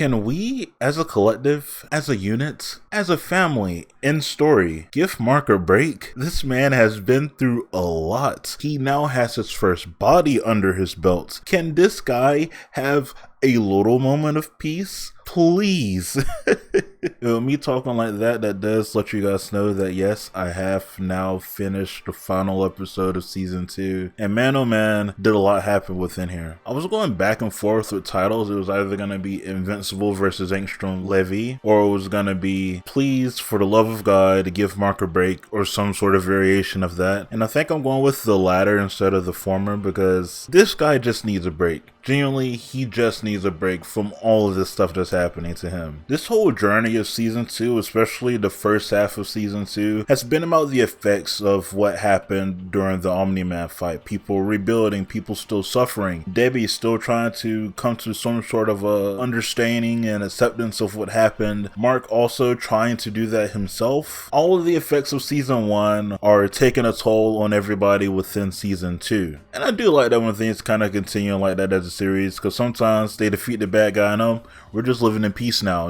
can we, as a collective, as a unit, as a family, in story, give Mark a break? This man has been through a lot. He now has his first body under his belt. Can this guy have a little moment of peace? Please. Me talking like that does let you guys know that yes, I have now finished the final episode of season 2, and man oh man, did a lot happen within here. I was going back and forth with titles. It was either going to be Invincible versus Angstrom Levy, or it was going to be Please, for the love of God, give Mark a break, or some sort of variation of that. And I think I'm going with the latter instead of the former, because this guy just needs a break. Genuinely, he just needs a break from all of this stuff that's happening to him. This whole journey of season 2, especially the first half of season 2, has been about the effects of what happened during the Omni-Man fight. People rebuilding, people still suffering, Debbie still trying to come to some sort of a understanding and acceptance of what happened, Mark also trying to do that himself. All of the effects of season 1 are taking a toll on everybody within season 2. And I do like that when things kind of continue like that as a series, because sometimes they defeat the bad guy and we're just living in peace now.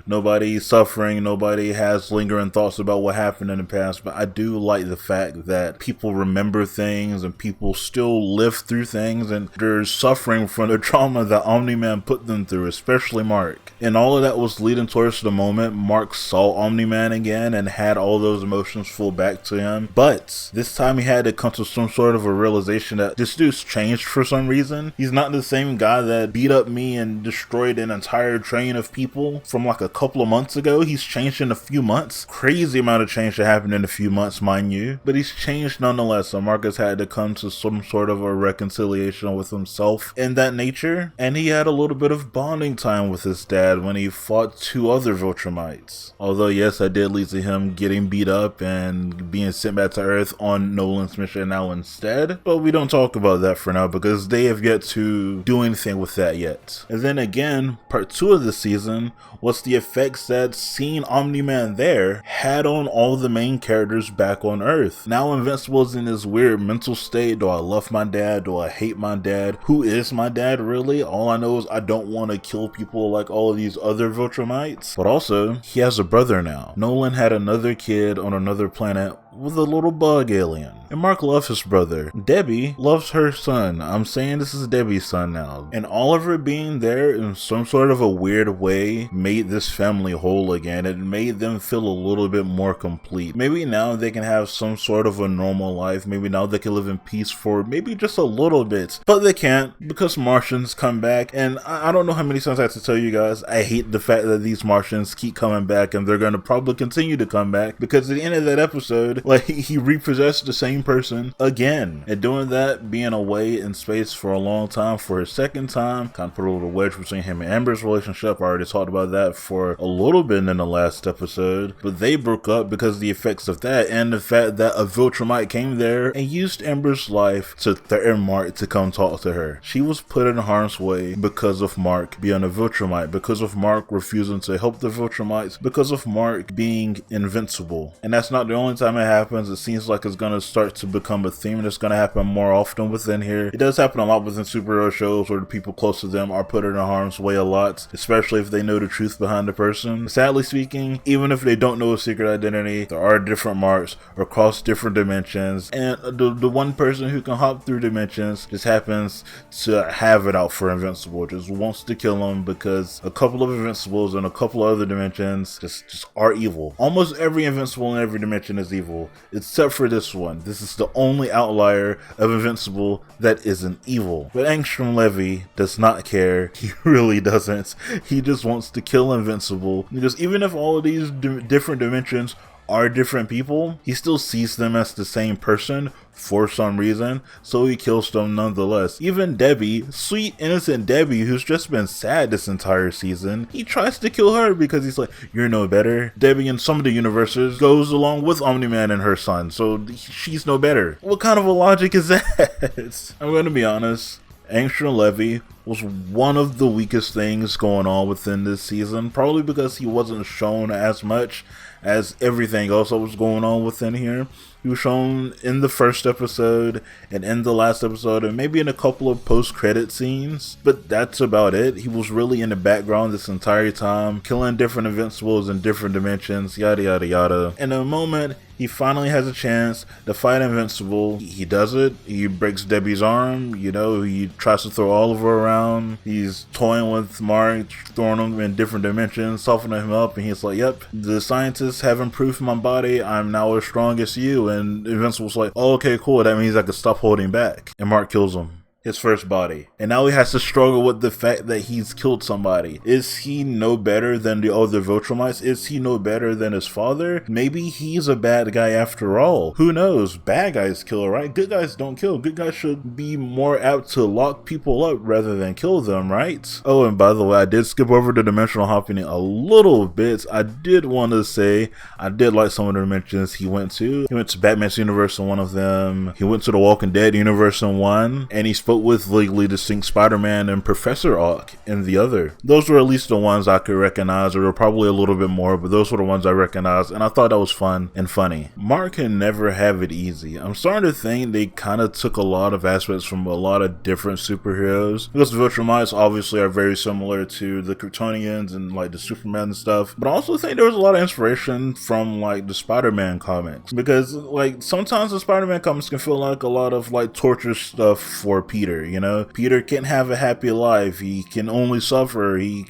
Nobody suffering, nobody has lingering thoughts about what happened in the past. But I do like the fact that people remember things and people still live through things, and they're suffering from the trauma that Omni-Man put them through, especially Mark. And all of that was leading towards the moment Mark saw Omni-Man again and had all those emotions flow back to him. But this time he had to come to some sort of a realization that this dude's changed for some reason. He's not the same guy that beat up me and destroyed an entire train of people from like a couple of months ago. He's changed in a few months. Crazy amount of change that happened in a few months, mind you. But he's changed nonetheless. So Marcus had to come to some sort of a reconciliation with himself in that nature. And he had a little bit of bonding time with his dad when he fought 2 other Viltrumites. Although yes, that did lead to him getting beat up and being sent back to Earth on Nolan's mission now instead. But we don't talk about that for now because they have yet to do anything with that yet. And then again, part 2 of the season was the effects that seeing Omni-Man there had on all the main characters back on Earth. Now Invincible's in this weird mental state. Do I love my dad? Do I hate my dad? Who is my dad really? All I know is I don't want to kill people like all of these other Viltrumites. But also, he has a brother now. Nolan had another kid on another planet with a little bug alien. And Mark loves his brother. Debbie loves her son. I'm saying this is Debbie's son now. And Oliver being there in some sort of a weird way made this family whole again. It made them feel a little bit more complete. Maybe now they can have some sort of a normal life. Maybe now they can live in peace for maybe just a little bit. But they can't because Martians come back. And I don't know how many times I have to tell you guys, I hate the fact that these Martians keep coming back, and they're going to probably continue to come back, because at the end of that episode, like, he repossessed the same person again. And doing that, being away in space for a long time for his second time, kind of put a little wedge between him and Amber's relationship. I already talked about that for a little bit in the last episode, but they broke up because of the effects of that and the fact that a Viltrumite came there and used Amber's life to threaten Mark to come talk to her. She was put in harm's way because of Mark being a Viltrumite, because of Mark refusing to help the Viltrumites, because of Mark being invincible. And that's not the only time it happens. It seems like it's going to start to become a theme that's going to happen more often within here. It does happen a lot within superhero shows where the people close to them are put in harm's way a lot, especially if they know the truth behind the person. Sadly speaking, even if they don't know a secret identity, there are different Marks across different dimensions, and the one person who can hop through dimensions just happens to have it out for Invincible, just wants to kill him because a couple of Invincibles and a couple of other dimensions just are evil. Almost every Invincible in every dimension is evil, except for this one. This is the only outlier of Invincible that isn't evil. But Angstrom Levy does not care. He really doesn't. He just wants to kill Invincible, because even if all of these different dimensions are different people, he still sees them as the same person for some reason, so he kills them nonetheless. Even Debbie, sweet innocent Debbie, who's just been sad this entire season, he tries to kill her because he's like, you're no better. Debbie in some of the universes goes along with Omni-Man and her son, so she's no better. What kind of a logic is that? I'm gonna be honest, Angstrom Levy was one of the weakest things going on within this season, probably because he wasn't shown as much as everything else that was going on within here. He was shown in the first episode and in the last episode and maybe in a couple of post-credit scenes, but that's about it. He was really in the background this entire time, killing different Invincibles in different dimensions, yada yada yada. In a moment, he finally has a chance to fight Invincible. He does it. He breaks Debbie's arm. You know, he tries to throw Oliver around. He's toying with Mark, throwing him in different dimensions, softening him up, and he's like, yep, the scientists have improved my body. I'm now as strong as you. And Invincible's like, oh, okay, cool. That means I can stop holding back. And Mark kills him. His first body. And now he has to struggle with the fact that he's killed somebody. Is he no better than the other Viltrumites? Is he no better than his father? Maybe he's a bad guy after all. Who knows? Bad guys kill, right? Good guys don't kill. Good guys should be more apt to lock people up rather than kill them, right? Oh, and by the way, I did skip over the dimensional hopping a little bit. I did want to say I did like some of the dimensions he went to. He went to Batman's universe in one of them. He went to the Walking Dead universe in one. And he spoke with Legally Distinct Spider-Man and Professor Ock in the other. Those were at least the ones I could recognize. There were probably a little bit more, but those were the ones I recognized, and I thought that was fun and funny. Mark can never have it easy. I'm starting to think they kind of took a lot of aspects from a lot of different superheroes, because the Viltrumites obviously are very similar to the Kryptonians and like the Superman and stuff, but I also think there was a lot of inspiration from like the Spider-Man comics, because like sometimes the Spider-Man comics can feel like a lot of like torture stuff for Peter. You know, Peter can't have a happy life. He can only suffer. He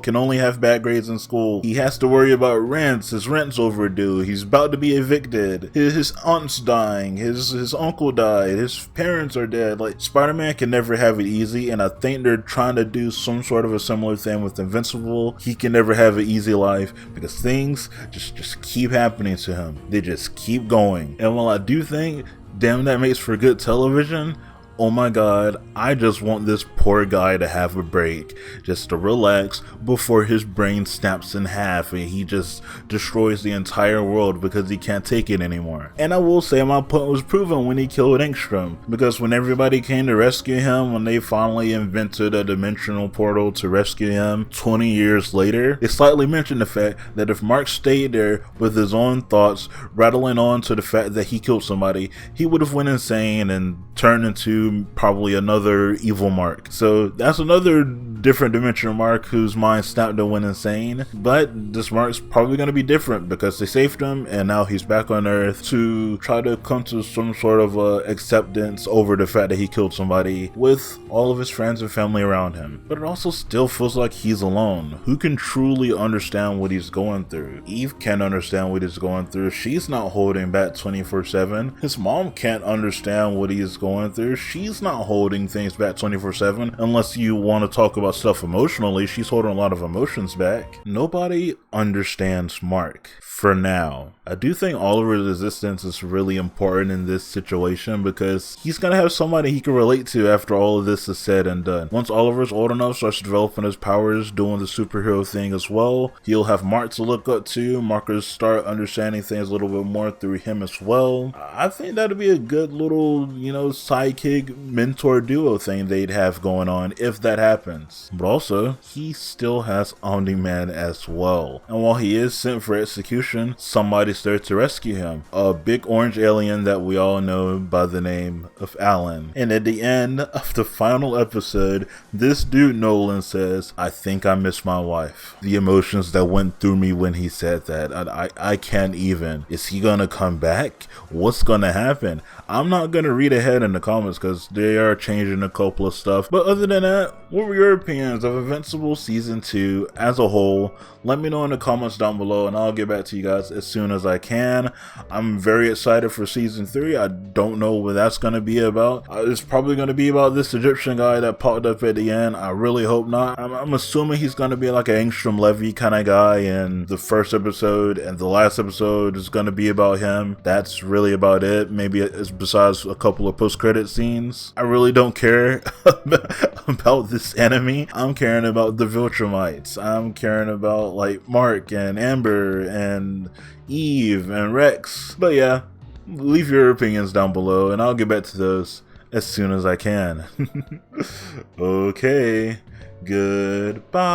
can only have bad grades in school. He has to worry about rents. His rent's overdue. He's about to be evicted. His aunt's dying. His uncle died. His parents are dead. Like, Spider-Man can never have it easy, and I think they're trying to do some sort of a similar thing with Invincible. He can never have an easy life because things just keep happening to him. They just keep going. And while I do think, damn, that makes for good television, oh my god, I just want this poor guy to have a break, just to relax before his brain snaps in half and he just destroys the entire world because he can't take it anymore. And I will say my point was proven when he killed Angstrom, because when everybody came to rescue him, when they finally invented a dimensional portal to rescue him 20 years later, they slightly mentioned the fact that if Mark stayed there with his own thoughts, rattling on to the fact that he killed somebody, he would have went insane and turned into probably another evil Mark. So that's another different dimensional Mark whose mind snapped and went insane. But this Mark's probably going to be different because they saved him and now he's back on Earth to try to come to some sort of acceptance over the fact that he killed somebody with all of his friends and family around him. But it also still feels like he's alone. Who can truly understand what he's going through? Eve can't understand what he's going through. She's not holding back 24/7. His mom can't understand what he's going through. She's not holding things back 24/7 unless you want to talk about stuff emotionally. She's holding a lot of emotions back. Nobody understands Mark for now. I do think Oliver's existence is really important in this situation because he's gonna have somebody he can relate to after all of this is said and done. Once Oliver's old enough, starts developing his powers, doing the superhero thing as well, he'll have Mark to look up to. Mark will start understanding things a little bit more through him as well. I think that'd be a good little, sidekick mentor duo thing they'd have going on if that happens. But also, he still has Omni-Man as well. And while he is sent for execution, somebody's there to rescue him. A big orange alien that we all know by the name of Alan. And at the end of the final episode, this dude Nolan says, "I think I miss my wife." The emotions that went through me when he said that, I can't even. Is he gonna come back? What's gonna happen? I'm not gonna read ahead in the comments because they are changing a couple of stuff. But other than that, what were your opinions of Invincible Season 2 as a whole? Let me know in the comments down below and I'll get back to you guys as soon as I can. I'm very excited for Season 3. I don't know what that's going to be about. It's probably going to be about this Egyptian guy that popped up at the end. I really hope not. I'm assuming he's going to be like an Angstrom Levy kind of guy in the first episode, and the last episode is going to be about him. That's really about it. Maybe it's besides a couple of post-credit scenes. I really don't care about this enemy. I'm caring about the Viltrumites. I'm caring about like Mark and Amber and Eve and Rex. But yeah, leave your opinions down below and I'll get back to those as soon as I can. Okay, goodbye.